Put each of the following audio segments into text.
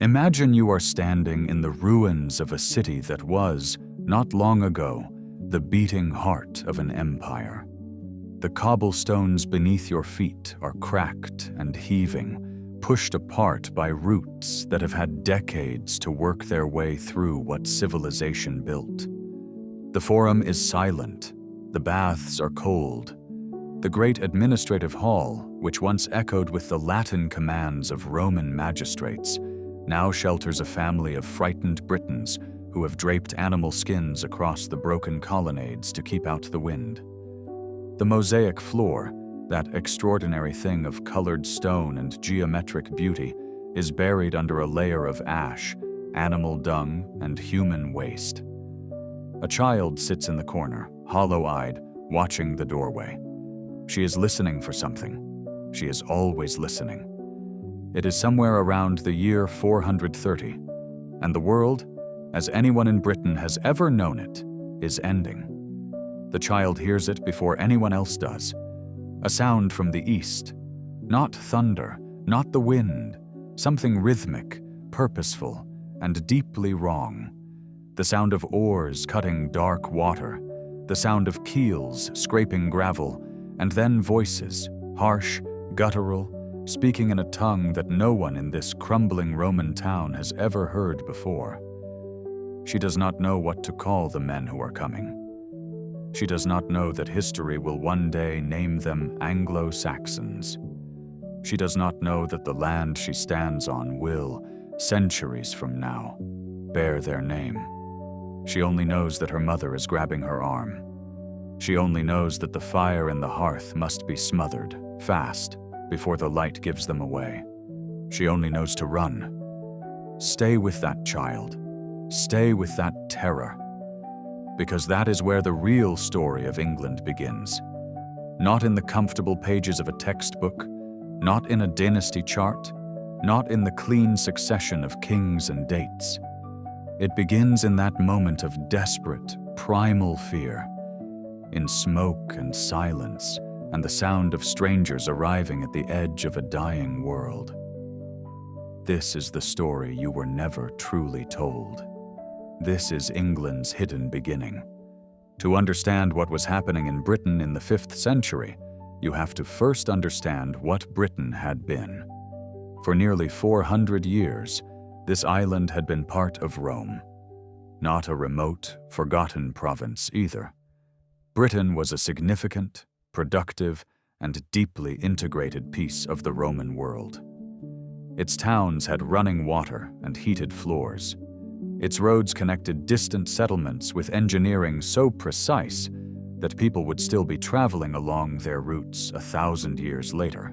Imagine you are standing in the ruins of a city that was, not long ago, the beating heart of an empire. The cobblestones beneath your feet are cracked and heaving, pushed apart by roots that have had decades to work their way through what civilization built. The forum is silent, the baths are cold. The great administrative hall, which once echoed with the Latin commands of Roman magistrates, now shelters a family of frightened Britons who have draped animal skins across the broken colonnades to keep out the wind. The mosaic floor, that extraordinary thing of colored stone and geometric beauty, is buried under a layer of ash, animal dung, and human waste. A child sits in the corner, hollow-eyed, watching the doorway. She is listening for something. She is always listening. It is somewhere around the year 430, and the world, as anyone in Britain has ever known it, is ending. The child hears it before anyone else does. A sound from the east. Not thunder, not the wind. Something rhythmic, purposeful, and deeply wrong. The sound of oars cutting dark water. The sound of keels scraping gravel. And then voices, harsh, guttural, speaking in a tongue that no one in this crumbling Roman town has ever heard before. She does not know what to call the men who are coming. She does not know that history will one day name them Anglo-Saxons. She does not know that the land she stands on will, centuries from now, bear their name. She only knows that her mother is grabbing her arm. She only knows that the fire in the hearth must be smothered, fast, before the light gives them away. She only knows to run. Stay with that child. Stay with that terror. Because that is where the real story of England begins. Not in the comfortable pages of a textbook, not in a dynasty chart, not in the clean succession of kings and dates. It begins in that moment of desperate, primal fear, in smoke and silence, and the sound of strangers arriving at the edge of a dying world. This is the story you were never truly told. This is England's hidden beginning. To understand what was happening in Britain in the 5th century, you have to first understand what Britain had been. For nearly 400 years, this island had been part of Rome. Not a remote, forgotten province either. Britain was a significant, productive, and deeply integrated piece of the Roman world. Its towns had running water and heated floors. Its roads connected distant settlements with engineering so precise that people would still be traveling along their routes 1,000 years later.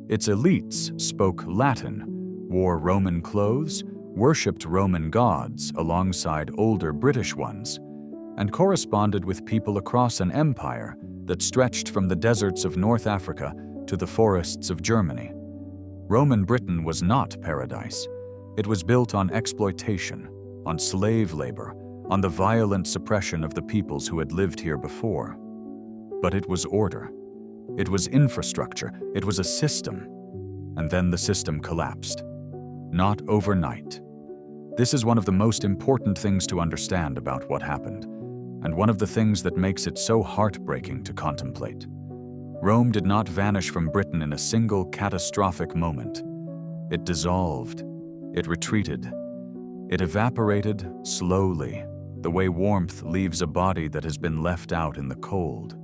Its elites spoke Latin, wore Roman clothes, worshipped Roman gods alongside older British ones, and corresponded with people across an empire that stretched from the deserts of North Africa to the forests of Germany. Roman Britain was not paradise. It was built on exploitation, on slave labor, on the violent suppression of the peoples who had lived here before. But it was order. It was infrastructure. It was a system. And then the system collapsed. Not overnight. This is one of the most important things to understand about what happened, and one of the things that makes it so heartbreaking to contemplate. Rome did not vanish from Britain in a single catastrophic moment. It dissolved. It retreated. It evaporated slowly, the way warmth leaves a body that has been left out in the cold.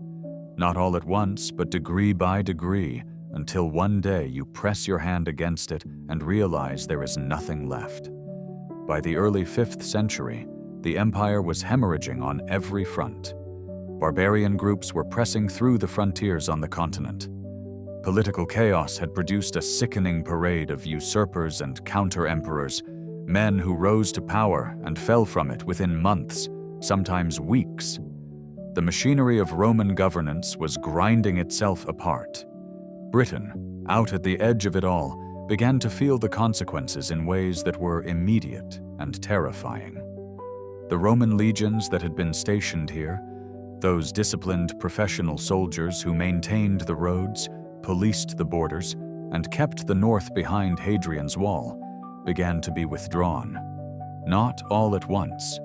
Not all at once, but degree by degree, until one day you press your hand against it and realize there is nothing left. By the early 5th century, the empire was hemorrhaging on every front. Barbarian groups were pressing through the frontiers on the continent. Political chaos had produced a sickening parade of usurpers and counter-emperors, men who rose to power and fell from it within months, sometimes weeks. The machinery of Roman governance was grinding itself apart. Britain, out at the edge of it all, began to feel the consequences in ways that were immediate and terrifying. The Roman legions that had been stationed here, those disciplined professional soldiers who maintained the roads, policed the borders, and kept the north behind Hadrian's Wall, began to be withdrawn, not all at once,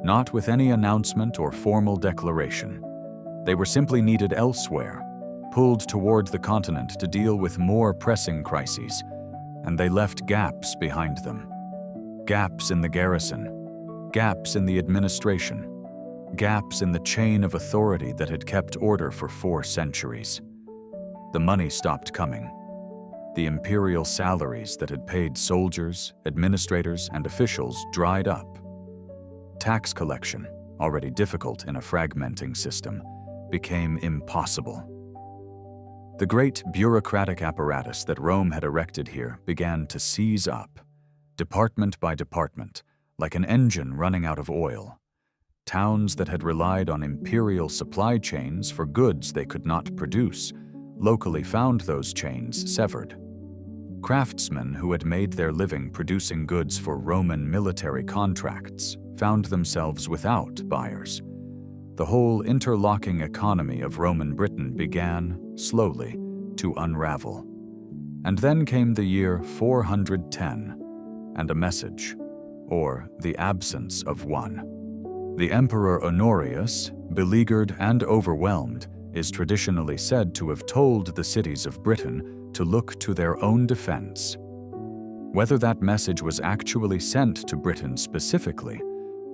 not with any announcement or formal declaration. They were simply needed elsewhere, pulled toward the continent to deal with more pressing crises, and they left gaps behind them. Gaps in the garrison, gaps in the administration, gaps in the chain of authority that had kept order for 4 centuries. The money stopped coming. The imperial salaries that had paid soldiers, administrators, and officials dried up. Tax collection, already difficult in a fragmenting system, became impossible. The great bureaucratic apparatus that Rome had erected here began to seize up, department by department, like an engine running out of oil. Towns that had relied on imperial supply chains for goods they could not produce locally found those chains severed. Craftsmen who had made their living producing goods for Roman military contracts found themselves without buyers. The whole interlocking economy of Roman Britain began, slowly, to unravel. And then came the year 410, and a message, or the absence of one. The Emperor Honorius, beleaguered and overwhelmed, is traditionally said to have told the cities of Britain to look to their own defense. Whether that message was actually sent to Britain specifically,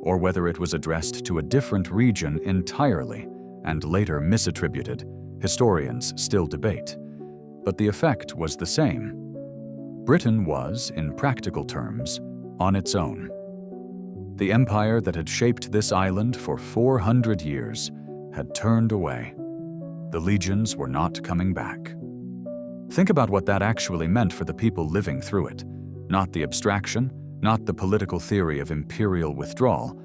or whether it was addressed to a different region entirely and later misattributed, historians still debate. But the effect was the same. Britain was, in practical terms, on its own. The empire that had shaped this island for 400 years had turned away. The legions were not coming back. Think about what that actually meant for the people living through it. Not the abstraction, not the political theory of imperial withdrawal,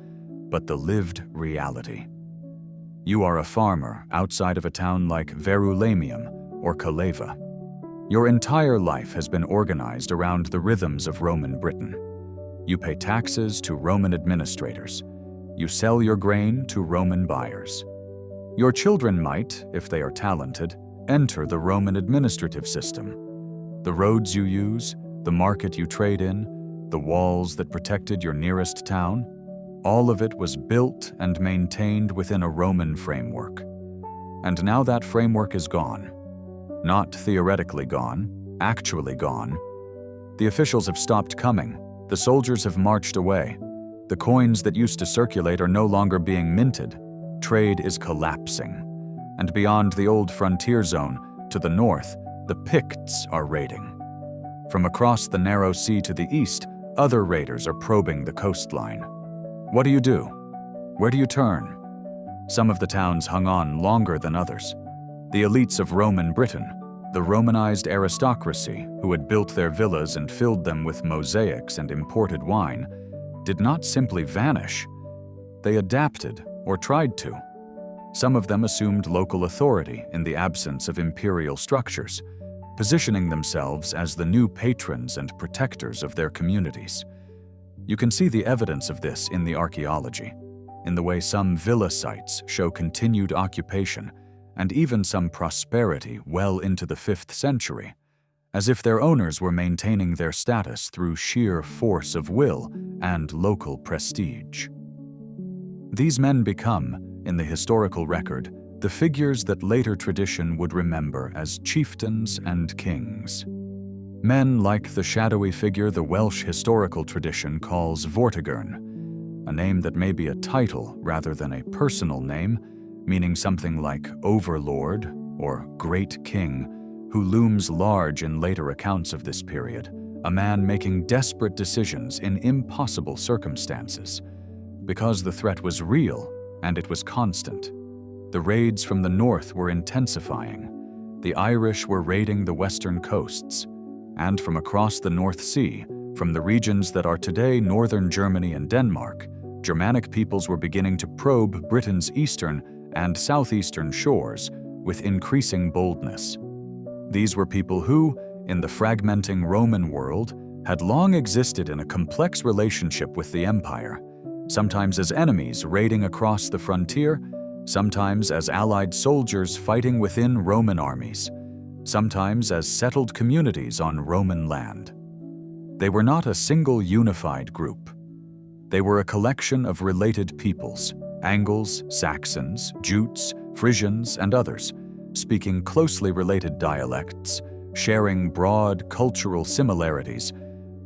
but the lived reality. You are a farmer outside of a town like Verulamium or Caleva. Your entire life has been organized around the rhythms of Roman Britain. You pay taxes to Roman administrators. You sell your grain to Roman buyers. Your children might, if they are talented, enter the Roman administrative system. The roads you use, the market you trade in, the walls that protected your nearest town, all of it was built and maintained within a Roman framework. And now that framework is gone. Not theoretically gone, actually gone. The officials have stopped coming. The soldiers have marched away. The coins that used to circulate are no longer being minted. Trade is collapsing. And beyond the old frontier zone, to the north, the Picts are raiding. From across the narrow sea to the east, other raiders are probing the coastline. What do you do? Where do you turn? Some of the towns hung on longer than others. The elites of Roman Britain, the Romanized aristocracy who had built their villas and filled them with mosaics and imported wine, did not simply vanish. They adapted, or tried to. Some of them assumed local authority in the absence of imperial structures, positioning themselves as the new patrons and protectors of their communities. You can see the evidence of this in the archaeology, in the way some villa sites show continued occupation and even some prosperity well into the 5th century, as if their owners were maintaining their status through sheer force of will and local prestige. These men become, in the historical record, the figures that later tradition would remember as chieftains and kings. Men like the shadowy figure the Welsh historical tradition calls Vortigern, a name that may be a title rather than a personal name, meaning something like overlord or great king, who looms large in later accounts of this period, a man making desperate decisions in impossible circumstances. Because the threat was real and it was constant. The raids from the north were intensifying. The Irish were raiding the western coasts. And from across the North Sea, from the regions that are today northern Germany and Denmark, Germanic peoples were beginning to probe Britain's eastern and southeastern shores with increasing boldness. These were people who, in the fragmenting Roman world, had long existed in a complex relationship with the empire, sometimes as enemies raiding across the frontier, sometimes as allied soldiers fighting within Roman armies, sometimes as settled communities on Roman land. They were not a single unified group. They were a collection of related peoples, Angles, Saxons, Jutes, Frisians, and others, speaking closely related dialects, sharing broad cultural similarities,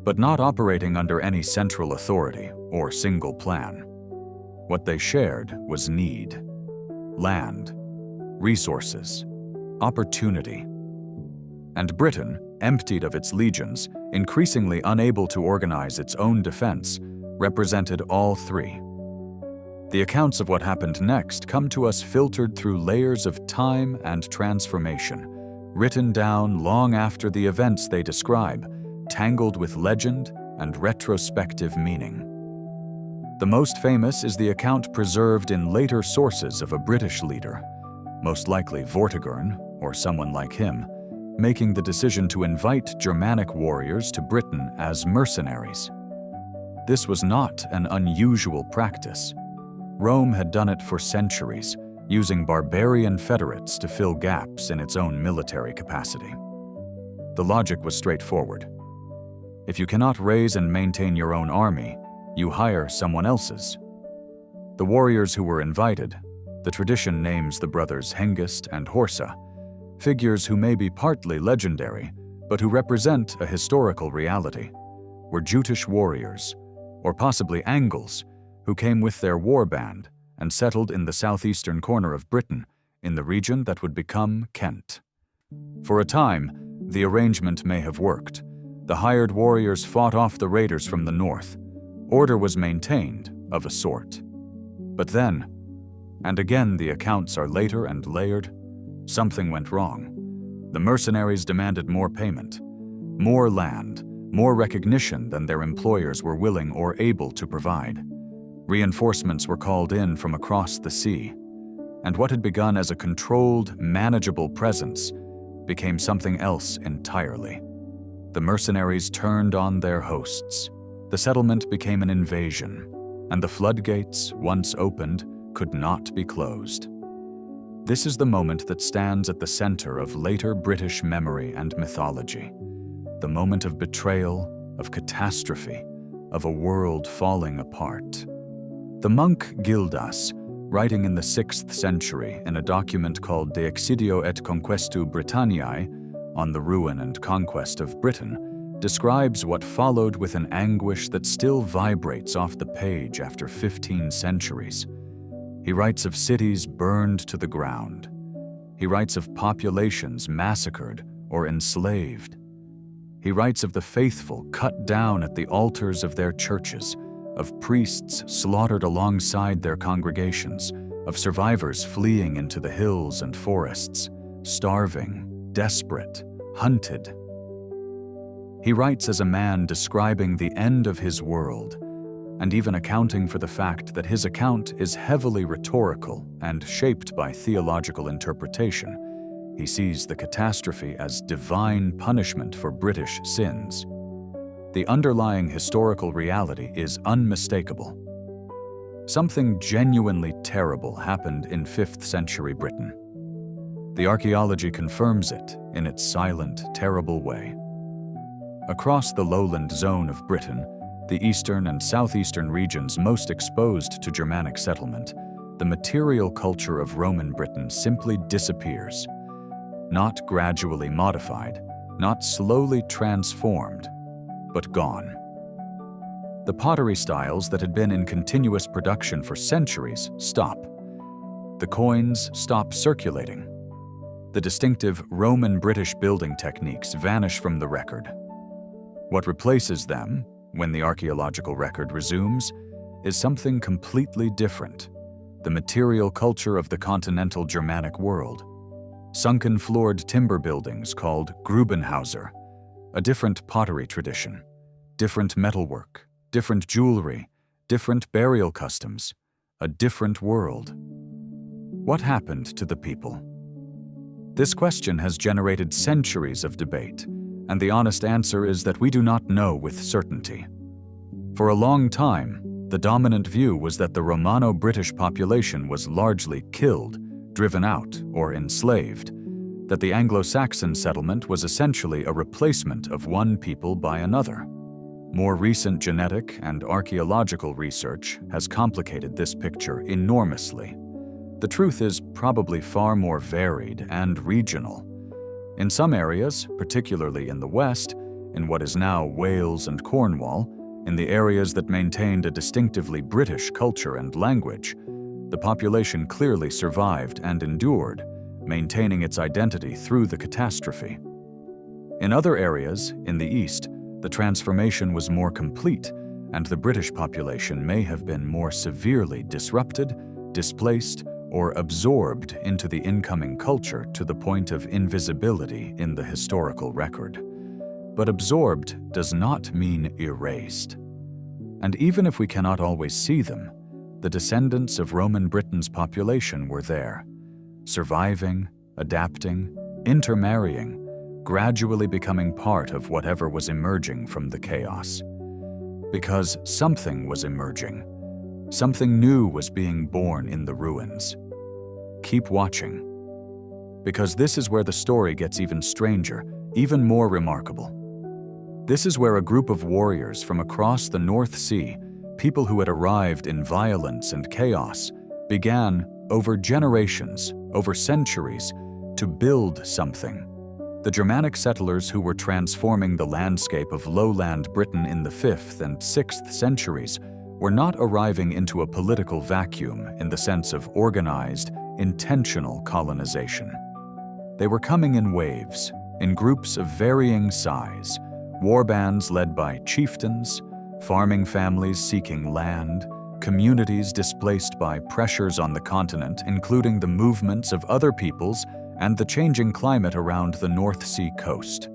but not operating under any central authority or single plan. What they shared was need, land, resources, opportunity. And Britain, emptied of its legions, increasingly unable to organize its own defense, represented all three. The accounts of what happened next come to us filtered through layers of time and transformation, written down long after the events they describe, tangled with legend and retrospective meaning. The most famous is the account preserved in later sources of a British leader, most likely Vortigern or someone like him, making the decision to invite Germanic warriors to Britain as mercenaries. This was not an unusual practice. Rome had done it for centuries, using barbarian federates to fill gaps in its own military capacity. The logic was straightforward. If you cannot raise and maintain your own army, you hire someone else's. The warriors who were invited, the tradition names the brothers Hengist and Horsa, figures who may be partly legendary, but who represent a historical reality, were Jutish warriors, or possibly Angles, who came with their war band and settled in the southeastern corner of Britain, in the region that would become Kent. For a time, the arrangement may have worked. The hired warriors fought off the raiders from the north. Order was maintained, of a sort. But then, and again the accounts are later and layered, something went wrong. The mercenaries demanded more payment, more land, more recognition than their employers were willing or able to provide. Reinforcements were called in from across the sea, and what had begun as a controlled, manageable presence became something else entirely. The mercenaries turned on their hosts. The settlement became an invasion, and the floodgates, once opened, could not be closed. This is the moment that stands at the center of later British memory and mythology, the moment of betrayal, of catastrophe, of a world falling apart. The monk Gildas, writing in the 6th century in a document called De Excidio et Conquestu Britanniae, on the ruin and conquest of Britain, describes what followed with an anguish that still vibrates off the page after 15 centuries. He writes of cities burned to the ground. He writes of populations massacred or enslaved. He writes of the faithful cut down at the altars of their churches, of priests slaughtered alongside their congregations, of survivors fleeing into the hills and forests, starving, desperate, hunted. He writes as a man describing the end of his world, and even accounting for the fact that his account is heavily rhetorical and shaped by theological interpretation. He sees the catastrophe as divine punishment for British sins. The underlying historical reality is unmistakable. Something genuinely terrible happened in 5th century Britain. The archaeology confirms it in its silent, terrible way. Across the lowland zone of Britain, the eastern and southeastern regions most exposed to Germanic settlement, the material culture of Roman Britain simply disappears. Not gradually modified, not slowly transformed, but gone. The pottery styles that had been in continuous production for centuries stop. The coins stop circulating. The distinctive Roman-British building techniques vanish from the record. What replaces them, when the archaeological record resumes, is something completely different: the material culture of the continental Germanic world. Sunken floored timber buildings called Grubenhauser, a different pottery tradition, different metalwork, different jewelry, different burial customs, a different world. What happened to the people? This question has generated centuries of debate, and the honest answer is that we do not know with certainty. For a long time, the dominant view was that the Romano-British population was largely killed, driven out, or enslaved, that the Anglo-Saxon settlement was essentially a replacement of one people by another. More recent genetic and archaeological research has complicated this picture enormously. The truth is probably far more varied and regional. In some areas, particularly in the West, in what is now Wales and Cornwall, in the areas that maintained a distinctively British culture and language, the population clearly survived and endured, maintaining its identity through the catastrophe. In other areas, in the East, the transformation was more complete, and the British population may have been more severely disrupted, displaced, or absorbed into the incoming culture to the point of invisibility in the historical record. But absorbed does not mean erased. And even if we cannot always see them, the descendants of Roman Britain's population were there, surviving, adapting, intermarrying, gradually becoming part of whatever was emerging from the chaos. Because something was emerging. Something new was being born in the ruins. Keep watching. Because this is where the story gets even stranger, even more remarkable. This is where a group of warriors from across the North Sea, people who had arrived in violence and chaos, began, over generations, over centuries, to build something. The Germanic settlers who were transforming the landscape of lowland Britain in the 5th and 6th centuries were not arriving into a political vacuum in the sense of organized, intentional colonization. They were coming in waves, in groups of varying size, warbands led by chieftains, farming families seeking land, communities displaced by pressures on the continent, including the movements of other peoples and the changing climate around the North Sea coast.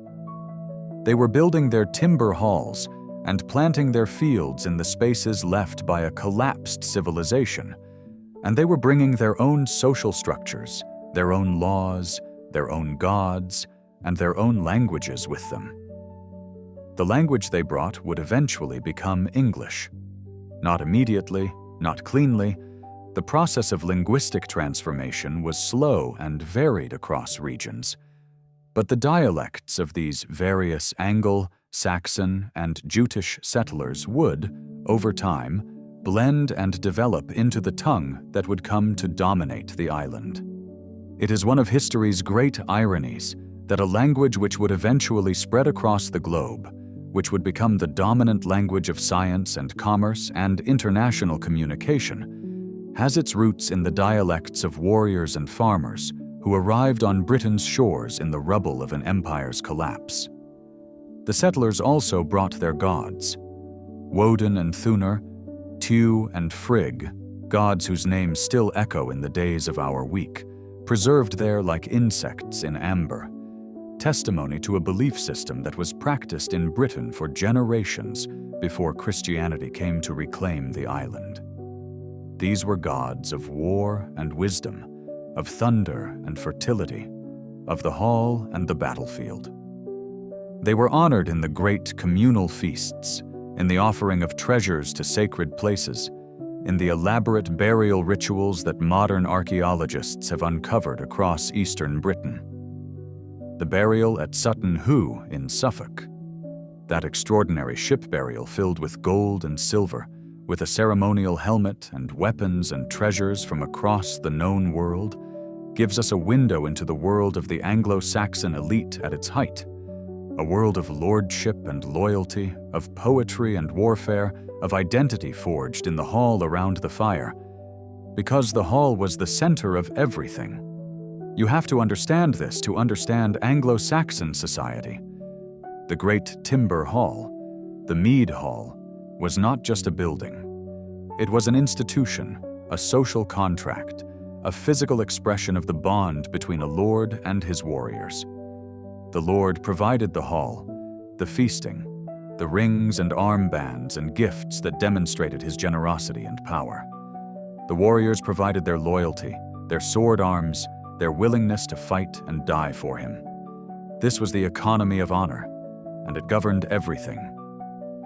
They were building their timber halls and planting their fields in the spaces left by a collapsed civilization, and they were bringing their own social structures, their own laws, their own gods, and their own languages with them. The language they brought would eventually become English. Not immediately, not cleanly. The process of linguistic transformation was slow and varied across regions. But the dialects of these various Anglo, Saxon, and Jutish settlers would, over time, blend and develop into the tongue that would come to dominate the island. It is one of history's great ironies that a language which would eventually spread across the globe, which would become the dominant language of science and commerce and international communication, has its roots in the dialects of warriors and farmers who arrived on Britain's shores in the rubble of an empire's collapse. The settlers also brought their gods, Woden and Thunor, Tiw and Frigg, gods whose names still echo in the days of our week, preserved there like insects in amber, testimony to a belief system that was practiced in Britain for generations before Christianity came to reclaim the island. These were gods of war and wisdom, of thunder and fertility, of the hall and the battlefield. They were honored in the great communal feasts, in the offering of treasures to sacred places, in the elaborate burial rituals that modern archaeologists have uncovered across eastern Britain. The burial at Sutton Hoo in Suffolk, that extraordinary ship burial filled with gold and silver, with a ceremonial helmet and weapons and treasures from across the known world, gives us a window into the world of the Anglo-Saxon elite at its height, a world of lordship and loyalty, of poetry and warfare, of identity forged in the hall around the fire, because the hall was the center of everything. You have to understand this to understand Anglo-Saxon society. The great timber hall, the mead hall, was not just a building. It was an institution, a social contract, a physical expression of the bond between a lord and his warriors. The lord provided the hall, the feasting, the rings and armbands and gifts that demonstrated his generosity and power. The warriors provided their loyalty, their sword arms, their willingness to fight and die for him. This was the economy of honor, and it governed everything.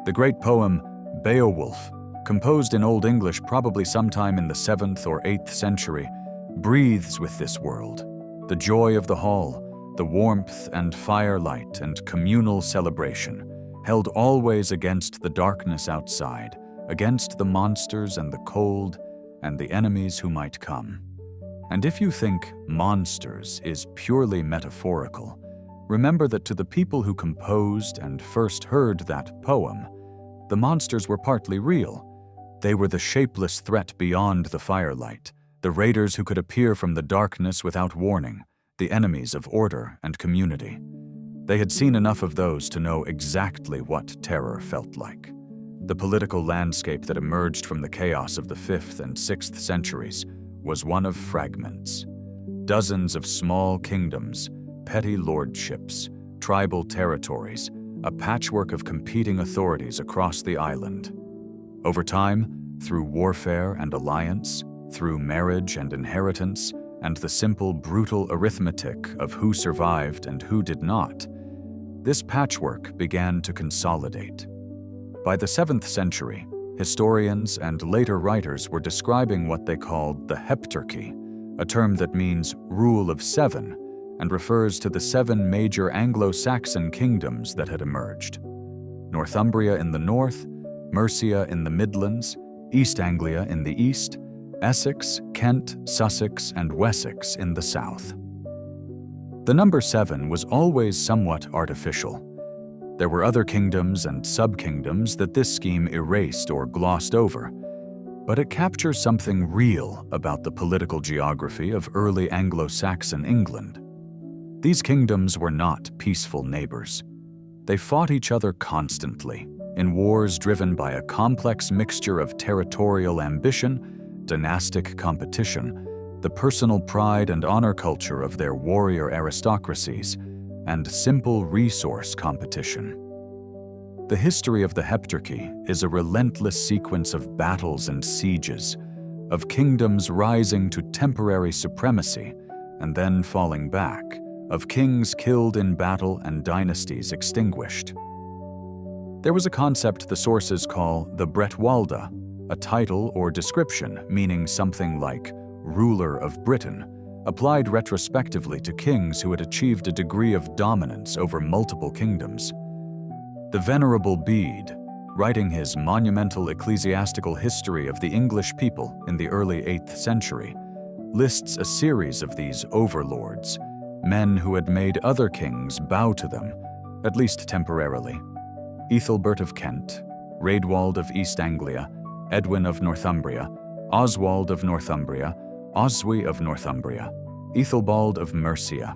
The great poem Beowulf, composed in Old English probably sometime in the 7th or 8th century, breathes with this world, the joy of the hall, the warmth and firelight and communal celebration, held always against the darkness outside, against the monsters and the cold and the enemies who might come. And if you think monsters is purely metaphorical, remember that to the people who composed and first heard that poem, the monsters were partly real. They were the shapeless threat beyond the firelight, the raiders who could appear from the darkness without warning, the enemies of order and community. They had seen enough of those to know exactly what terror felt like. The political landscape that emerged from the chaos of the 5th and 6th centuries was one of fragments. Dozens of small kingdoms, petty lordships, tribal territories, a patchwork of competing authorities across the island. Over time, through warfare and alliance, through marriage and inheritance, and the simple, brutal arithmetic of who survived and who did not, this patchwork began to consolidate. By the 7th century, historians and later writers were describing what they called the heptarchy, a term that means rule of 7 and refers to the 7 major Anglo-Saxon kingdoms that had emerged: Northumbria in the north, Mercia in the Midlands, East Anglia in the east, Essex, Kent, Sussex, and Wessex in the south. The number 7 was always somewhat artificial. There were other kingdoms and sub-kingdoms that this scheme erased or glossed over, but it captures something real about the political geography of early Anglo-Saxon England. These kingdoms were not peaceful neighbors. They fought each other constantly, in wars driven by a complex mixture of territorial ambition, dynastic competition, the personal pride and honor culture of their warrior aristocracies, and simple resource competition. The history of the heptarchy is a relentless sequence of battles and sieges, of kingdoms rising to temporary supremacy and then falling back, of kings killed in battle and dynasties extinguished. There was a concept the sources call the Bretwalda, a title or description meaning something like ruler of Britain, applied retrospectively to kings who had achieved a degree of dominance over multiple kingdoms. The Venerable Bede, writing his monumental ecclesiastical history of the English people in the early 8th century, lists a series of these overlords, men who had made other kings bow to them, at least temporarily: Ethelbert of Kent, Raedwald of East Anglia, Edwin of Northumbria, Oswald of Northumbria, Oswy of Northumbria, Ethelbald of Mercia,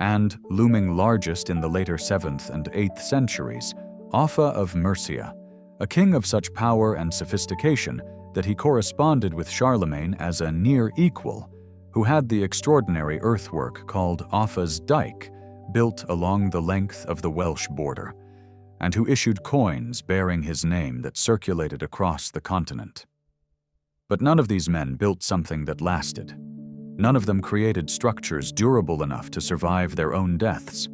and, looming largest in the later 7th and 8th centuries, Offa of Mercia, a king of such power and sophistication that he corresponded with Charlemagne as a near equal, who had the extraordinary earthwork called Offa's Dyke, built along the length of the Welsh border, and who issued coins bearing his name that circulated across the continent. But none of these men built something that lasted. None of them created structures durable enough to survive their own deaths.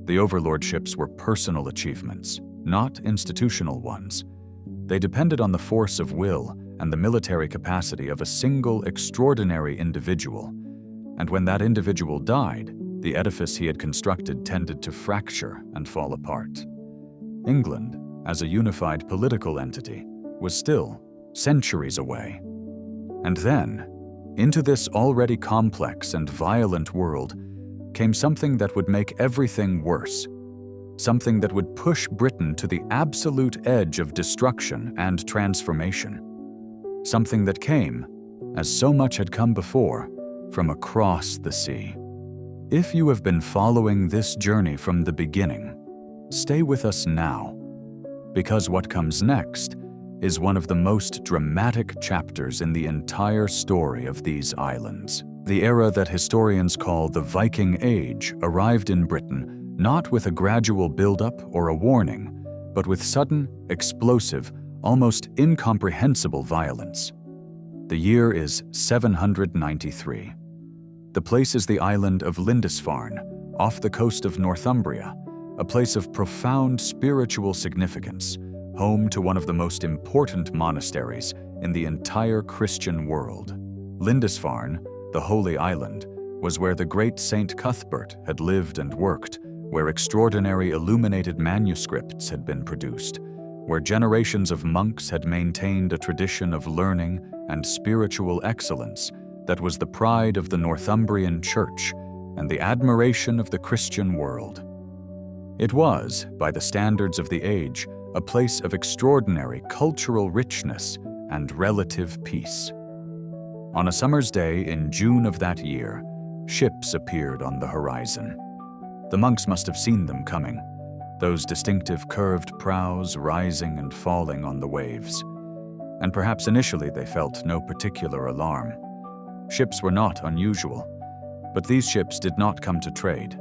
The overlordships were personal achievements, not institutional ones. They depended on the force of will and the military capacity of a single extraordinary individual, and when that individual died, the edifice he had constructed tended to fracture and fall apart. England, as a unified political entity, was still centuries away. And then, into this already complex and violent world, came something that would make everything worse, something that would push Britain to the absolute edge of destruction and transformation, something that came, as so much had come before, from across the sea. If you have been following this journey from the beginning, stay with us now, because what comes next is one of the most dramatic chapters in the entire story of these islands. The era that historians call the Viking Age arrived in Britain not with a gradual buildup or a warning, but with sudden, explosive, almost incomprehensible violence. The year is 793. The place is the island of Lindisfarne, off the coast of Northumbria, a place of profound spiritual significance, home to one of the most important monasteries in the entire Christian world. Lindisfarne, the Holy Island, was where the great Saint Cuthbert had lived and worked, where extraordinary illuminated manuscripts had been produced, where generations of monks had maintained a tradition of learning and spiritual excellence that was the pride of the Northumbrian Church and the admiration of the Christian world. It was, by the standards of the age, a place of extraordinary cultural richness and relative peace. On a summer's day in June of that year, ships appeared on the horizon. The monks must have seen them coming, those distinctive curved prows rising and falling on the waves. And perhaps initially they felt no particular alarm. Ships were not unusual, but these ships did not come to trade.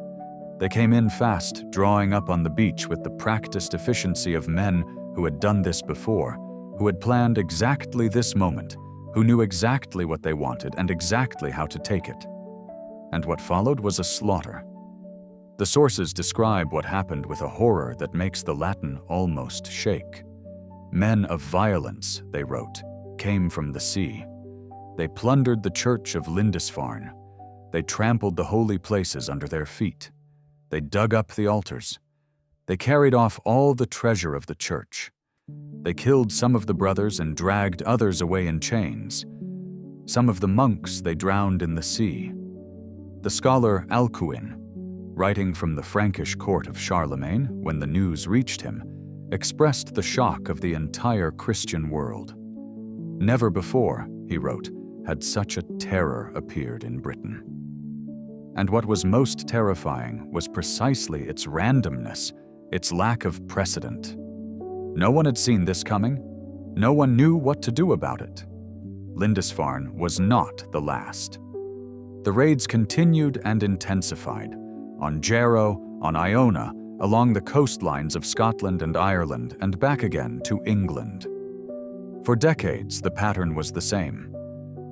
They came in fast, drawing up on the beach with the practiced efficiency of men who had done this before, who had planned exactly this moment, who knew exactly what they wanted and exactly how to take it. And what followed was a slaughter. The sources describe what happened with a horror that makes the Latin almost shake. Men of violence, they wrote, came from the sea. They plundered the church of Lindisfarne. They trampled the holy places under their feet. They dug up the altars. They carried off all the treasure of the church. They killed some of the brothers and dragged others away in chains. Some of the monks they drowned in the sea. The scholar Alcuin, writing from the Frankish court of Charlemagne when the news reached him, expressed the shock of the entire Christian world. Never before, he wrote, had such a terror appeared in Britain. And what was most terrifying was precisely its randomness, its lack of precedent. No one had seen this coming. No one knew what to do about it. Lindisfarne was not the last. The raids continued and intensified, on Jarrow, on Iona, along the coastlines of Scotland and Ireland, and back again to England. For decades, the pattern was the same.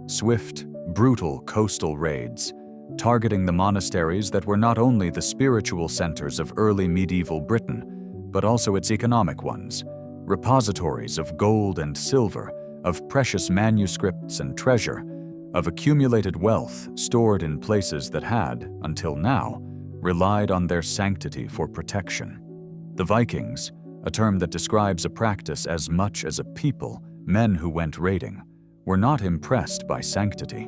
Swift, brutal coastal raids, targeting the monasteries that were not only the spiritual centers of early medieval Britain, but also its economic ones, repositories of gold and silver, of precious manuscripts and treasure, of accumulated wealth stored in places that had, until now, relied on their sanctity for protection. The Vikings, a term that describes a practice as much as a people, men who went raiding, were not impressed by sanctity.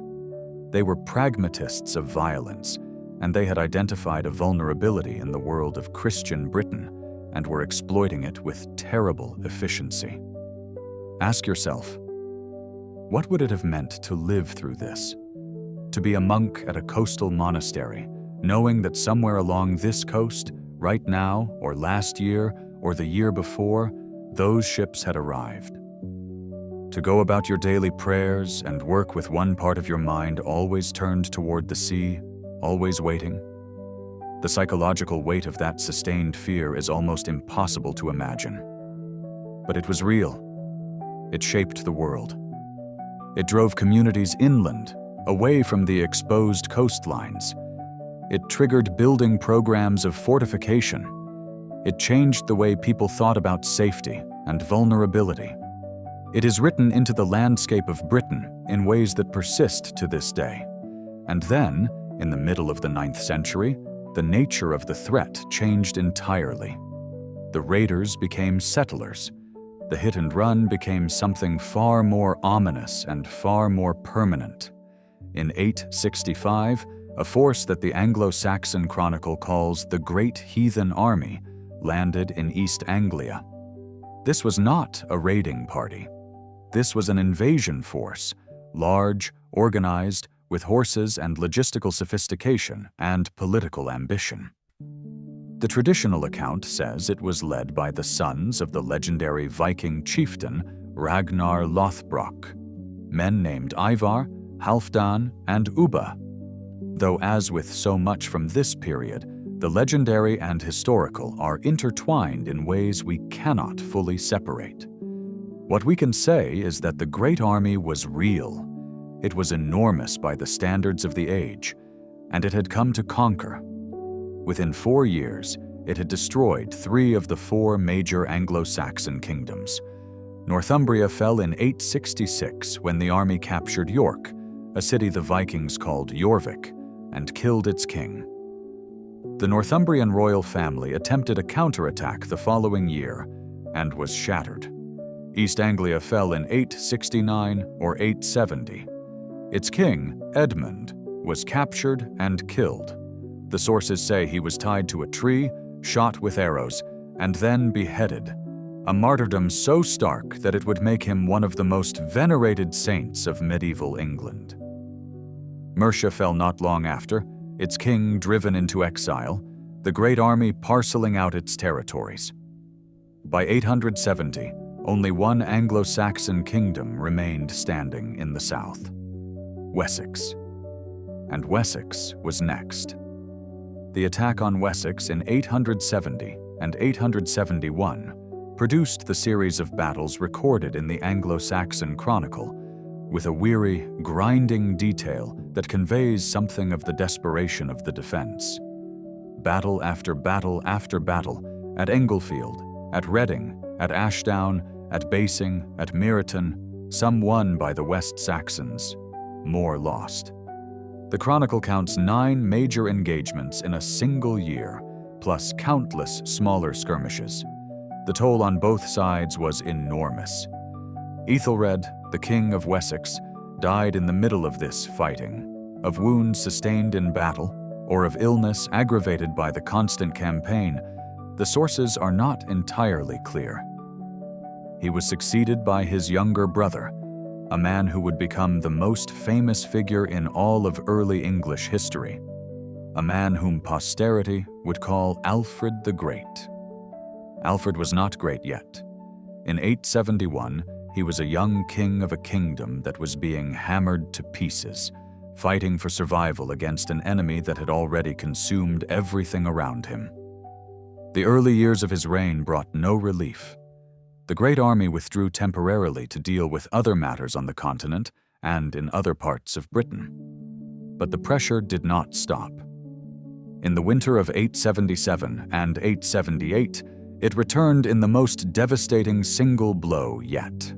They were pragmatists of violence, and they had identified a vulnerability in the world of Christian Britain and were exploiting it with terrible efficiency. Ask yourself, what would it have meant to live through this? To be a monk at a coastal monastery, knowing that somewhere along this coast, right now, or last year, or the year before, those ships had arrived. To go about your daily prayers and work with one part of your mind always turned toward the sea, always waiting. The psychological weight of that sustained fear is almost impossible to imagine. But it was real. It shaped the world. It drove communities inland, away from the exposed coastlines. It triggered building programs of fortification. It changed the way people thought about safety and vulnerability. It is written into the landscape of Britain in ways that persist to this day. And then, in the middle of the 9th century, the nature of the threat changed entirely. The raiders became settlers. The hit and run became something far more ominous and far more permanent. In 865, a force that the Anglo-Saxon Chronicle calls the Great Heathen Army landed in East Anglia. This was not a raiding party. This was an invasion force, large, organized, with horses and logistical sophistication and political ambition. The traditional account says it was led by the sons of the legendary Viking chieftain Ragnar Lothbrok, men named Ivar, Halfdan, and Ubba. Though as with so much from this period, the legendary and historical are intertwined in ways we cannot fully separate. What we can say is that the Great Army was real. It was enormous by the standards of the age, and it had come to conquer. Within 4 years, it had destroyed 3 of the 4 major Anglo-Saxon kingdoms. Northumbria fell in 866 when the army captured York, a city the Vikings called Jorvik, and killed its king. The Northumbrian royal family attempted a counterattack the following year and was shattered. East Anglia fell in 869 or 870. Its king, Edmund, was captured and killed. The sources say he was tied to a tree, shot with arrows, and then beheaded, a martyrdom so stark that it would make him one of the most venerated saints of medieval England. Mercia fell not long after, its king driven into exile, the great army parceling out its territories. By 870, only one Anglo-Saxon kingdom remained standing in the south: Wessex. And Wessex was next. The attack on Wessex in 870 and 871 produced the series of battles recorded in the Anglo-Saxon Chronicle, with a weary, grinding detail that conveys something of the desperation of the defense. Battle after battle after battle, at Englefield, at Reading, at Ashdown, at Basing, at Meryton, some won by the West Saxons, more lost. The Chronicle counts 9 major engagements in a single year, plus countless smaller skirmishes. The toll on both sides was enormous. Ethelred, the king of Wessex, died in the middle of this fighting, of wounds sustained in battle, or of illness aggravated by the constant campaign. The sources are not entirely clear. He was succeeded by his younger brother, a man who would become the most famous figure in all of early English history, a man whom posterity would call Alfred the Great. Alfred was not great yet. In 871, he was a young king of a kingdom that was being hammered to pieces, fighting for survival against an enemy that had already consumed everything around him. The early years of his reign brought no relief. The great army withdrew temporarily to deal with other matters on the continent and in other parts of Britain. But the pressure did not stop. In the winter of 877 and 878, it returned in the most devastating single blow yet.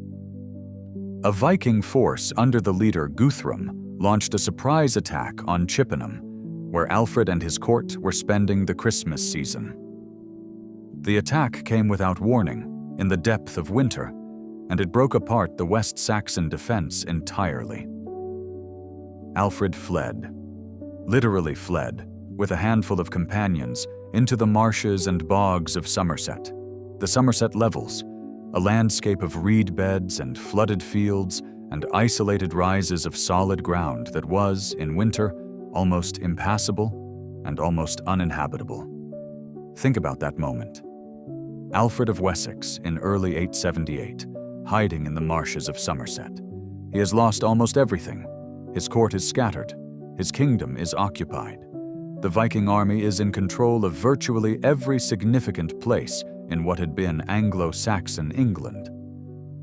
A Viking force under the leader Guthrum launched a surprise attack on Chippenham, where Alfred and his court were spending the Christmas season. The attack came without warning, in the depth of winter, and it broke apart the West Saxon defense entirely. Alfred fled, literally fled, with a handful of companions, into the marshes and bogs of Somerset, the Somerset Levels, a landscape of reed beds and flooded fields and isolated rises of solid ground that was, in winter, almost impassable and almost uninhabitable. Think about that moment. Alfred of Wessex in early 878, hiding in the marshes of Somerset. He has lost almost everything. His court is scattered. His kingdom is occupied. The Viking army is in control of virtually every significant place in what had been Anglo-Saxon England.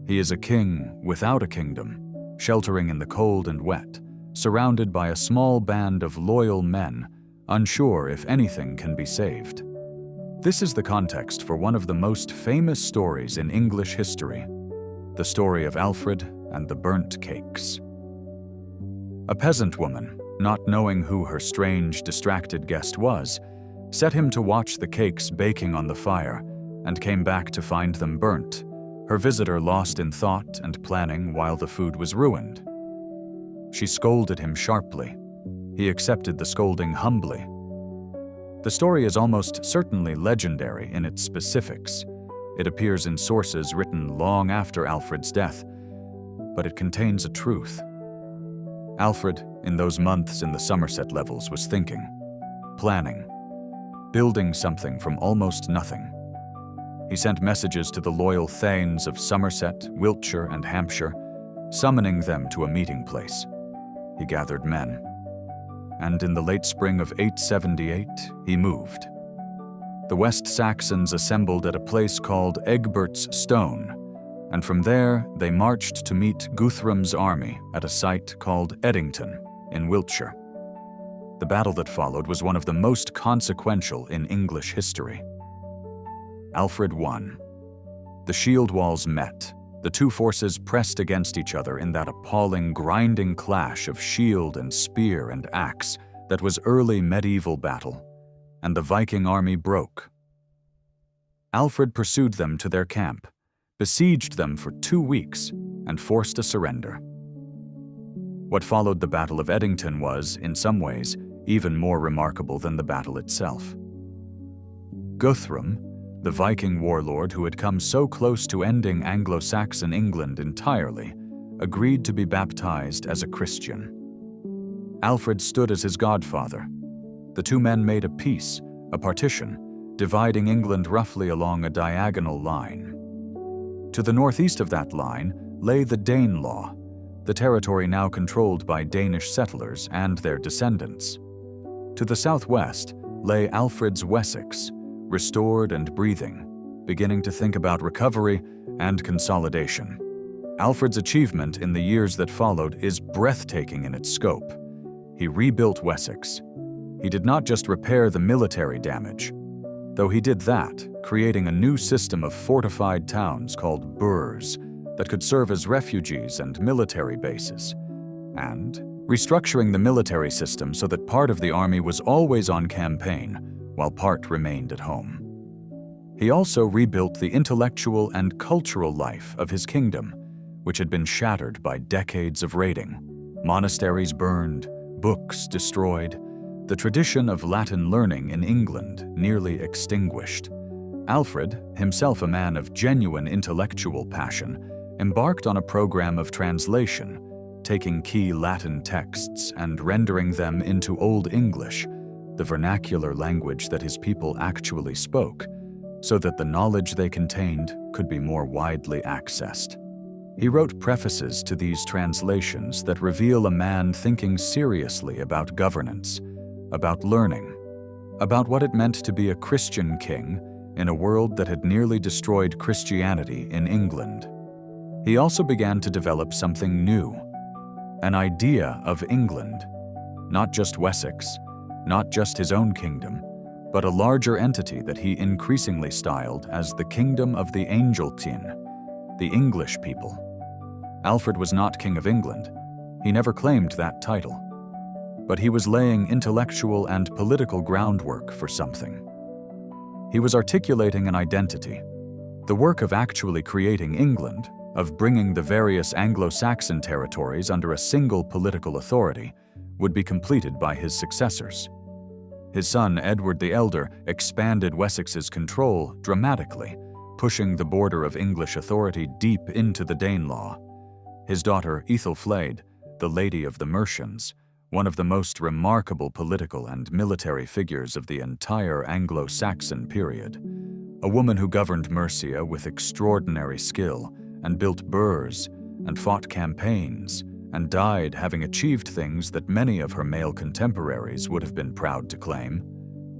He is a king without a kingdom, sheltering in the cold and wet, surrounded by a small band of loyal men, unsure if anything can be saved. This is the context for one of the most famous stories in English history, the story of Alfred and the burnt cakes. A peasant woman, not knowing who her strange, distracted guest was, set him to watch the cakes baking on the fire and came back to find them burnt, her visitor lost in thought and planning while the food was ruined. She scolded him sharply. He accepted the scolding humbly. The story is almost certainly legendary in its specifics. It appears in sources written long after Alfred's death, but it contains a truth. Alfred, in those months in the Somerset Levels, was thinking, planning, building something from almost nothing. He sent messages to the loyal thanes of Somerset, Wiltshire, and Hampshire, summoning them to a meeting place. He gathered men. And in the late spring of 878, he moved. The West Saxons assembled at a place called Egbert's Stone, and from there they marched to meet Guthrum's army at a site called Eddington in Wiltshire. The battle that followed was one of the most consequential in English history. Alfred won. The shield walls met. The two forces pressed against each other in that appalling, grinding clash of shield and spear and axe that was early medieval battle. and the Viking army broke. Alfred pursued them to their camp, besieged them for 2 weeks, and forced a surrender. What followed the Battle of Edington was, in some ways, even more remarkable than the battle itself. Guthrum, the Viking warlord who had come so close to ending Anglo-Saxon England entirely, agreed to be baptized as a Christian. Alfred stood as his godfather. The two men made a peace, a partition, dividing England roughly along a diagonal line. To the northeast of that line lay the Danelaw, the territory now controlled by Danish settlers and their descendants. To the southwest lay Alfred's Wessex, restored and breathing, beginning to think about recovery and consolidation. Alfred's achievement in the years that followed is breathtaking in its scope. He rebuilt Wessex. He did not just repair the military damage, though he did that, creating a new system of fortified towns called burhs that could serve as refuges and military bases, and restructuring the military system so that part of the army was always on campaign while part remained at home. He also rebuilt the intellectual and cultural life of his kingdom, which had been shattered by decades of raiding, monasteries burned, books destroyed, the tradition of Latin learning in England nearly extinguished. Alfred, himself a man of genuine intellectual passion, embarked on a program of translation, taking key Latin texts and rendering them into Old English, the vernacular language that his people actually spoke, so that the knowledge they contained could be more widely accessed. He wrote prefaces to these translations that reveal a man thinking seriously about governance, about learning, about what it meant to be a Christian king in a world that had nearly destroyed Christianity in England. He also began to develop something new, an idea of England, not just Wessex, not just his own kingdom, but a larger entity that he increasingly styled as the Kingdom of the Angeltin, the English people. Alfred was not King of England. He never claimed that title. But he was laying intellectual and political groundwork for something. He was articulating an identity. The work of actually creating England, of bringing the various Anglo-Saxon territories under a single political authority, would be completed by his successors. His son, Edward the Elder, expanded Wessex's control dramatically, pushing the border of English authority deep into the Danelaw. His daughter, Ethelflaed, the Lady of the Mercians, one of the most remarkable political and military figures of the entire Anglo-Saxon period, a woman who governed Mercia with extraordinary skill and built burhs and fought campaigns and died having achieved things that many of her male contemporaries would have been proud to claim,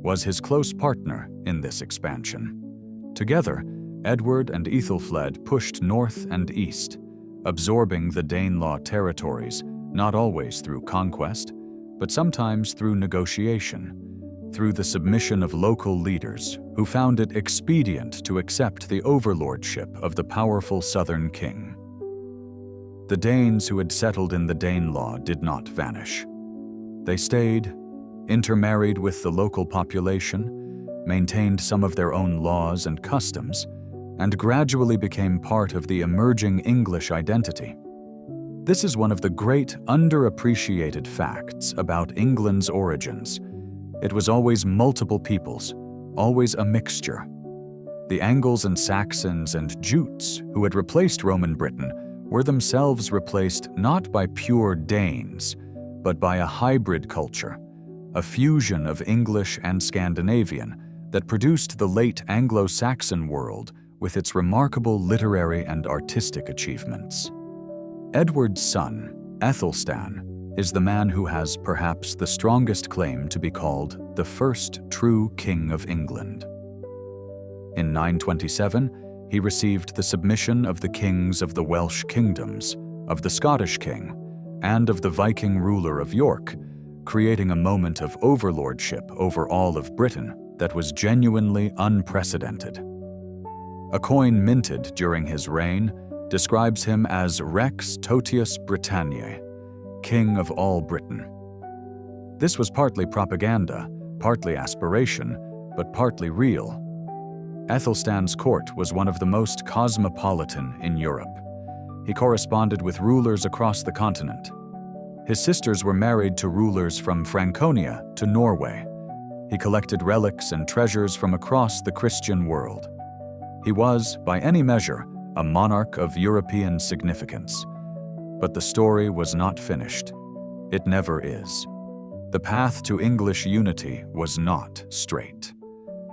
was his close partner in this expansion. Together, Edward and Ethelflaed pushed north and east, absorbing the Danelaw territories, not always through conquest, but sometimes through negotiation, through the submission of local leaders who found it expedient to accept the overlordship of the powerful southern king. The Danes who had settled in the Danelaw did not vanish. They stayed, intermarried with the local population, maintained some of their own laws and customs, and gradually became part of the emerging English identity. This is one of the great underappreciated facts about England's origins. It was always multiple peoples, always a mixture. The Angles and Saxons and Jutes who had replaced Roman Britain were themselves replaced not by pure Danes, but by a hybrid culture, a fusion of English and Scandinavian that produced the late Anglo-Saxon world with its remarkable literary and artistic achievements. Edward's son, Aethelstan, is the man who has perhaps the strongest claim to be called the first true King of England. In 927, he received the submission of the kings of the Welsh kingdoms, of the Scottish king, and of the Viking ruler of York, creating a moment of overlordship over all of Britain that was genuinely unprecedented. A coin minted during his reign describes him as Rex Totius Britanniae, King of all Britain. This was partly propaganda, partly aspiration, but partly real. Æthelstan's court was one of the most cosmopolitan in Europe. He corresponded with rulers across the continent. His sisters were married to rulers from Franconia to Norway. He collected relics and treasures from across the Christian world. He was, by any measure, a monarch of European significance. But the story was not finished. It never is. The path to English unity was not straight.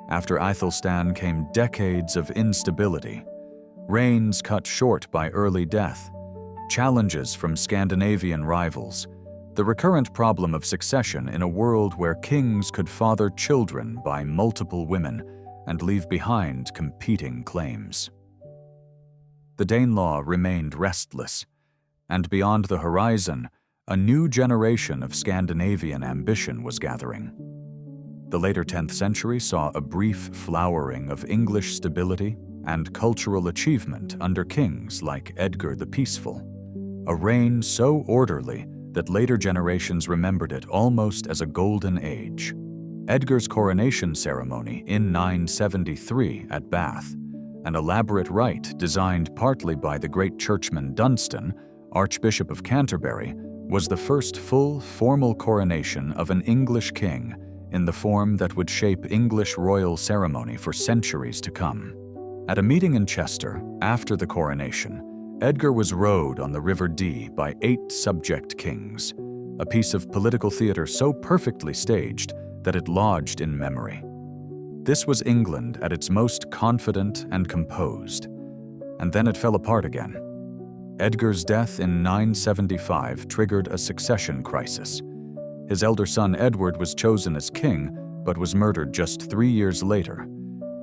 After Æthelstan came decades of instability, reigns cut short by early death, challenges from Scandinavian rivals, the recurrent problem of succession in a world where kings could father children by multiple women and leave behind competing claims. The Danelaw remained restless, and beyond the horizon, a new generation of Scandinavian ambition was gathering. The later 10th century saw a brief flowering of English stability and cultural achievement under kings like Edgar the Peaceful, a reign so orderly that later generations remembered it almost as a golden age. Edgar's coronation ceremony in 973 at Bath, an elaborate rite designed partly by the great churchman Dunstan, Archbishop of Canterbury, was the first full, formal coronation of an English king in the form that would shape English royal ceremony for centuries to come. At a meeting in Chester, after the coronation, Edgar was rowed on the River Dee by 8 subject kings, a piece of political theater so perfectly staged that it lodged in memory. This was England at its most confident and composed, and then it fell apart again. Edgar's death in 975 triggered a succession crisis. His elder son Edward was chosen as king, but was murdered just 3 years later,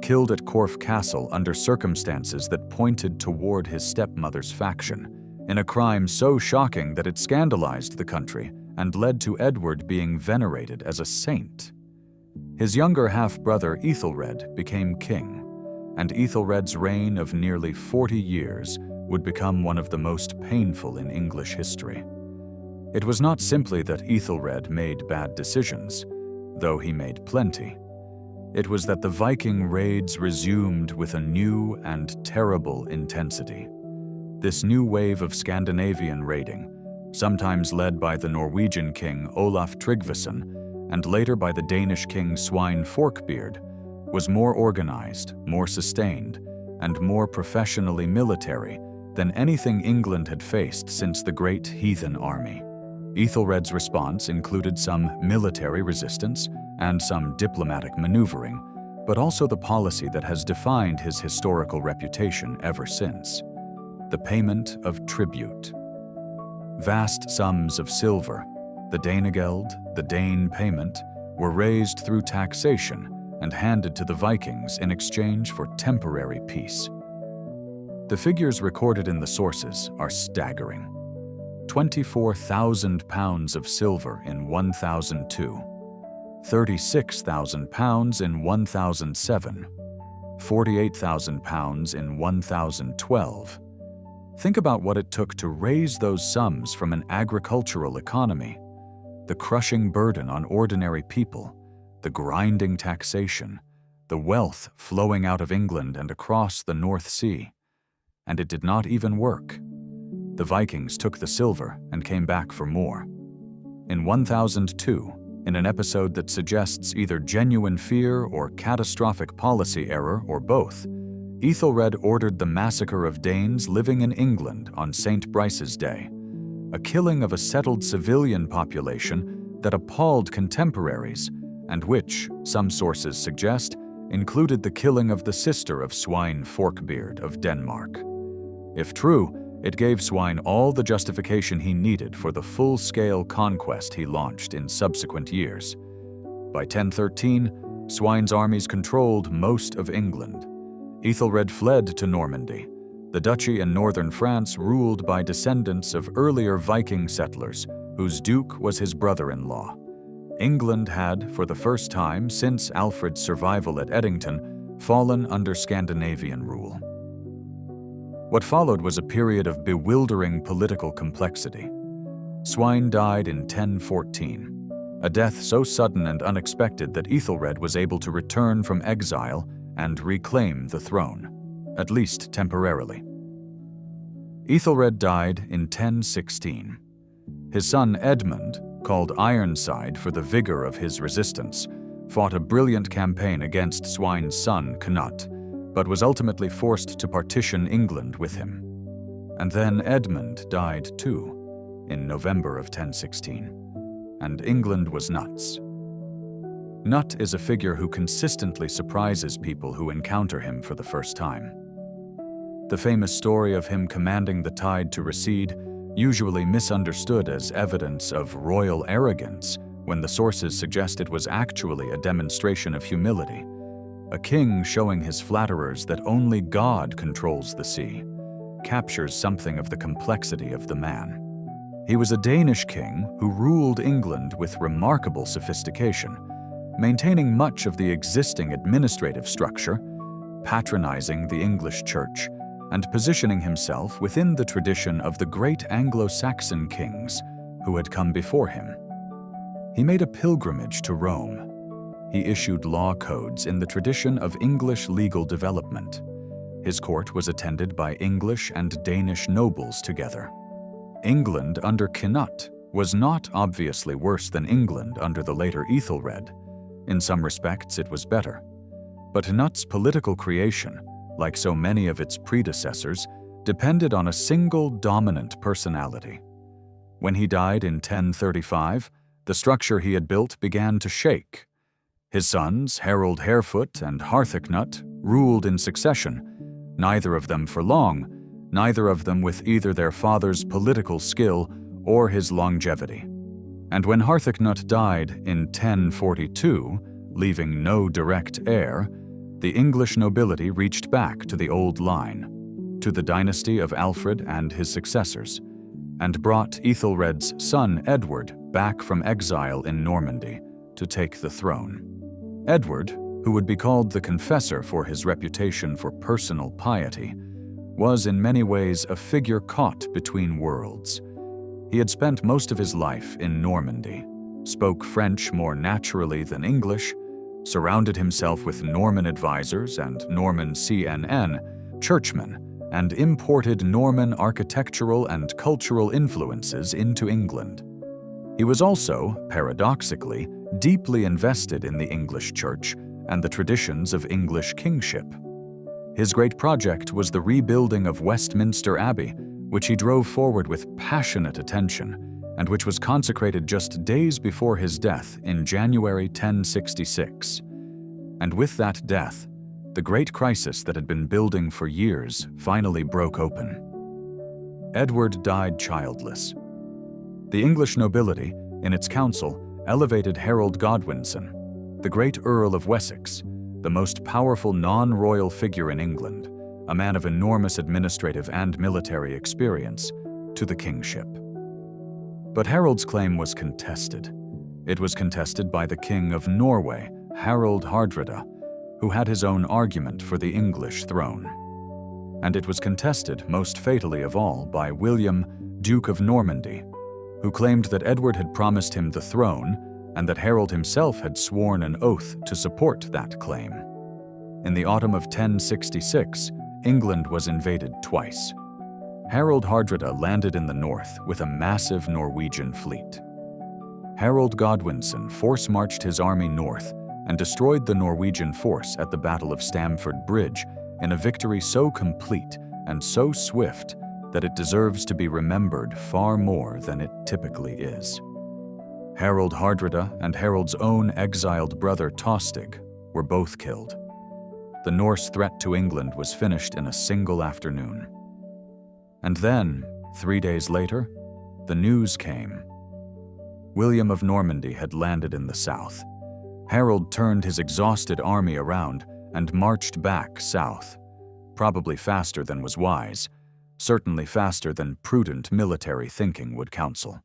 killed at Corfe Castle under circumstances that pointed toward his stepmother's faction, in a crime so shocking that it scandalized the country and led to Edward being venerated as a saint. His younger half-brother Ethelred became king, and Ethelred's reign of nearly 40 years would become one of the most painful in English history. It was not simply that Ethelred made bad decisions, though he made plenty. It was that the Viking raids resumed with a new and terrible intensity. This new wave of Scandinavian raiding, sometimes led by the Norwegian king Olaf Tryggvason and later by the Danish king Svein Forkbeard, was more organized, more sustained, and more professionally military than anything England had faced since the Great Heathen Army. Ethelred's response included some military resistance and some diplomatic maneuvering, but also the policy that has defined his historical reputation ever since: the payment of tribute. Vast sums of silver, the Danegeld, the Dane payment, were raised through taxation and handed to the Vikings in exchange for temporary peace. The figures recorded in the sources are staggering. 24,000 pounds of silver in 1002, 36,000 pounds in 1007, 48,000 pounds in 1012. Think about what it took to raise those sums from an agricultural economy: the crushing burden on ordinary people, the grinding taxation, the wealth flowing out of England and across the North Sea. And it did not even work. The Vikings took the silver and came back for more. In 1002, in an episode that suggests either genuine fear or catastrophic policy error or both, Ethelred ordered the massacre of Danes living in England on St. Brice's Day, a killing of a settled civilian population that appalled contemporaries and which, some sources suggest, included the killing of the sister of Svein Forkbeard of Denmark. If true, it gave Svein all the justification he needed for the full-scale conquest he launched in subsequent years. By 1013, Swein's armies controlled most of England. Ethelred fled to Normandy, the duchy in northern France ruled by descendants of earlier Viking settlers, whose duke was his brother-in-law. England had, for the first time since Alfred's survival at Edington, fallen under Scandinavian rule. What followed was a period of bewildering political complexity. Svein died in 1014. a death so sudden and unexpected that Ethelred was able to return from exile and reclaim the throne, at least temporarily. Ethelred died in 1016. His son Edmund, called Ironside for the vigor of his resistance, fought a brilliant campaign against Sweyn's son Cnut, but was ultimately forced to partition England with him. And then Edmund died too, in November of 1016, and England was nuts. Cnut is a figure who consistently surprises people who encounter him for the first time. The famous story of him commanding the tide to recede, usually misunderstood as evidence of royal arrogance, when the sources suggest it was actually a demonstration of humility. A king showing his flatterers that only God controls the sea, captures something of the complexity of the man. He was a Danish king who ruled England with remarkable sophistication, maintaining much of the existing administrative structure, patronizing the English church, and positioning himself within the tradition of the great Anglo-Saxon kings who had come before him. He made a pilgrimage to Rome. He issued law codes in the tradition of English legal development. His court was attended by English and Danish nobles together. England under Cnut was not obviously worse than England under the later Ethelred. In some respects, it was better. But Cnut's political creation, like so many of its predecessors, depended on a single dominant personality. When he died in 1035, the structure he had built began to shake. His sons, Harold Harefoot and Harthacnut, ruled in succession, neither of them for long, neither of them with either their father's political skill or his longevity. And when Harthacnut died in 1042, leaving no direct heir, the English nobility reached back to the old line, to the dynasty of Alfred and his successors, and brought Ethelred's son Edward back from exile in Normandy to take the throne. Edward, who would be called the Confessor for his reputation for personal piety, was in many ways a figure caught between worlds. He had spent most of his life in Normandy, spoke French more naturally than English, surrounded himself with Norman advisors and Norman CNN, churchmen, and imported Norman architectural and cultural influences into England. He was also, paradoxically, deeply invested in the English church and the traditions of English kingship. His great project was the rebuilding of Westminster Abbey, which he drove forward with passionate attention, and which was consecrated just days before his death in January 1066. And with that death, the great crisis that had been building for years finally broke open. Edward died childless. The English nobility, in its council, elevated Harold Godwinson, the great Earl of Wessex, the most powerful non-royal figure in England, a man of enormous administrative and military experience, to the kingship. But Harold's claim was contested. It was contested by the King of Norway, Harald Hardrada, who had his own argument for the English throne. And it was contested, most fatally of all, by William, Duke of Normandy, who claimed that Edward had promised him the throne and that Harold himself had sworn an oath to support that claim. In the autumn of 1066, England was invaded twice. Harald Hardrada landed in the north with a massive Norwegian fleet. Harold Godwinson force-marched his army north and destroyed the Norwegian force at the Battle of Stamford Bridge in a victory so complete and so swift that it deserves to be remembered far more than it typically is. Harold Hardrada and Harold's own exiled brother Tostig were both killed. The Norse threat to England was finished in a single afternoon. And then, 3 days later, the news came. William of Normandy had landed in the south. Harold turned his exhausted army around and marched back south, probably faster than was wise, certainly faster than prudent military thinking would counsel.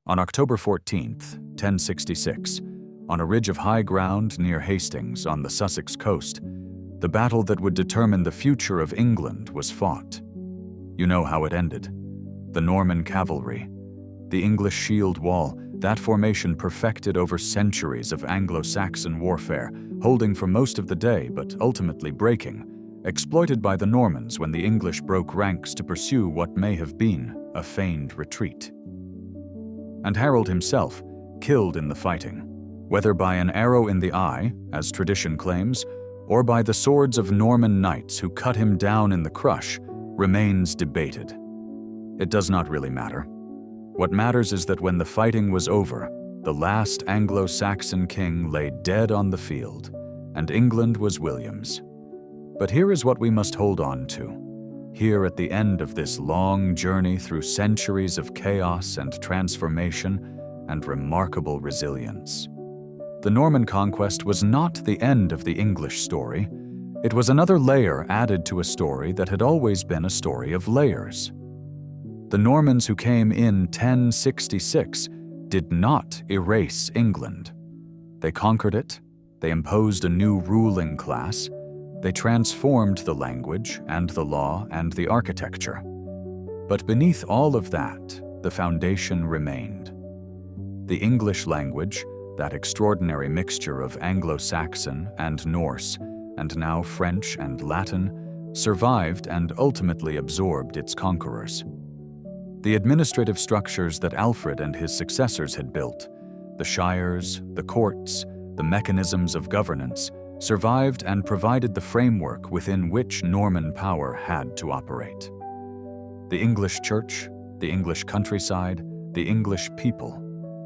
On October 14th, 1066, on a ridge of high ground near Hastings on the Sussex coast, the battle that would determine the future of England was fought. You know how it ended. The Norman cavalry, the English shield wall, that formation perfected over centuries of Anglo-Saxon warfare, holding for most of the day but ultimately breaking, exploited by the Normans when the English broke ranks to pursue what may have been a feigned retreat. And Harold himself, killed in the fighting, whether by an arrow in the eye, as tradition claims, or by the swords of Norman knights who cut him down in the crush, remains debated. It does not really matter. What matters is that when the fighting was over, the last Anglo-Saxon king lay dead on the field, and England was William's. But here is what we must hold on to. Here at the end of this long journey through centuries of chaos and transformation and remarkable resilience. The Norman Conquest was not the end of the English story. It was another layer added to a story that had always been a story of layers. The Normans who came in 1066 did not erase England. They conquered it, they imposed a new ruling class, they transformed the language and the law and the architecture. But beneath all of that, the foundation remained. The English language, that extraordinary mixture of Anglo-Saxon and Norse, and now French and Latin, survived and ultimately absorbed its conquerors. The administrative structures that Alfred and his successors had built, the shires, the courts, the mechanisms of governance, survived and provided the framework within which Norman power had to operate. The English church, the English countryside, the English people,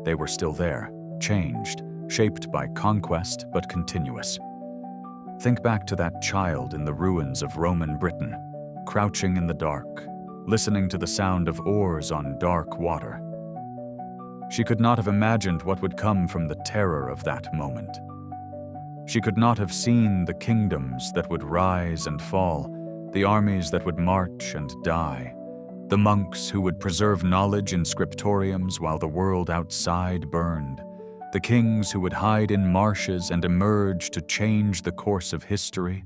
they were still there, changed, shaped by conquest but continuous. Think back to that child in the ruins of Roman Britain, crouching in the dark, listening to the sound of oars on dark water. She could not have imagined what would come from the terror of that moment. She could not have seen the kingdoms that would rise and fall, the armies that would march and die, the monks who would preserve knowledge in scriptoriums while the world outside burned, the kings who would hide in marshes and emerge to change the course of history,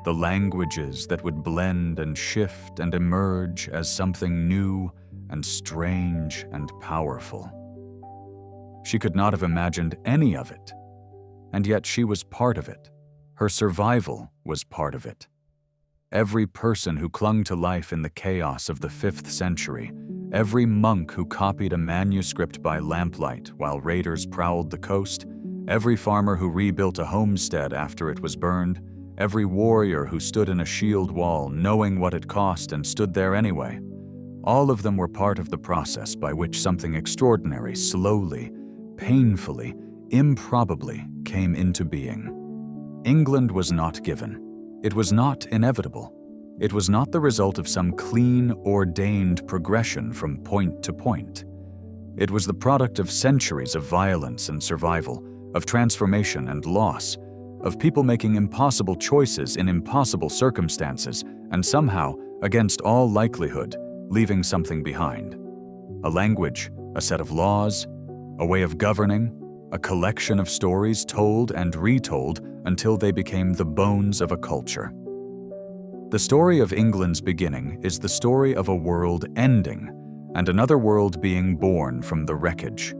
the languages that would blend and shift and emerge as something new and strange and powerful. She could not have imagined any of it, and yet she was part of it. Her survival was part of it. Every person who clung to life in the chaos of the 5th century, every monk who copied a manuscript by lamplight while raiders prowled the coast, every farmer who rebuilt a homestead after it was burned, every warrior who stood in a shield wall knowing what it cost and stood there anyway, all of them were part of the process by which something extraordinary slowly, painfully, improbably came into being. England was not given. It was not inevitable. It was not the result of some clean, ordained progression from point to point. It was the product of centuries of violence and survival, of transformation and loss, of people making impossible choices in impossible circumstances, and somehow, against all likelihood, leaving something behind. A language, a set of laws, a way of governing, a collection of stories told and retold until they became the bones of a culture. The story of England's beginning is the story of a world ending and another world being born from the wreckage.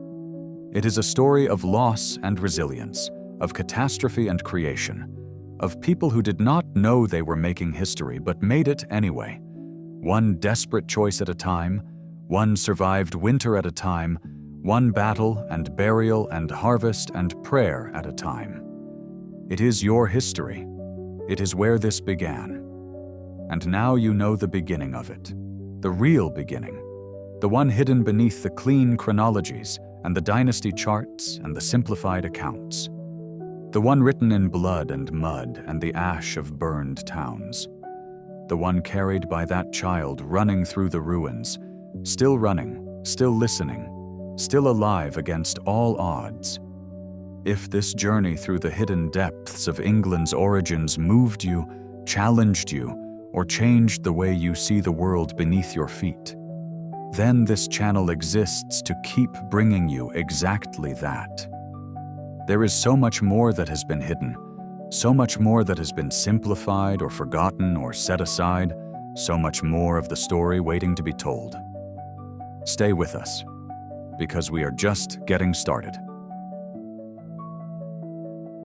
It is a story of loss and resilience, of catastrophe and creation, of people who did not know they were making history but made it anyway. One desperate choice at a time, one survived winter at a time, one battle and burial and harvest and prayer at a time. It is your history. It is where this began. And now you know the beginning of it, the real beginning, the one hidden beneath the clean chronologies and the dynasty charts and the simplified accounts. The one written in blood and mud and the ash of burned towns. The one carried by that child running through the ruins, still running, still listening, still alive against all odds. If this journey through the hidden depths of England's origins moved you, challenged you, or changed the way you see the world beneath your feet, then this channel exists to keep bringing you exactly that. There is so much more that has been hidden, so much more that has been simplified or forgotten or set aside, so much more of the story waiting to be told. Stay with us. because we are just getting started.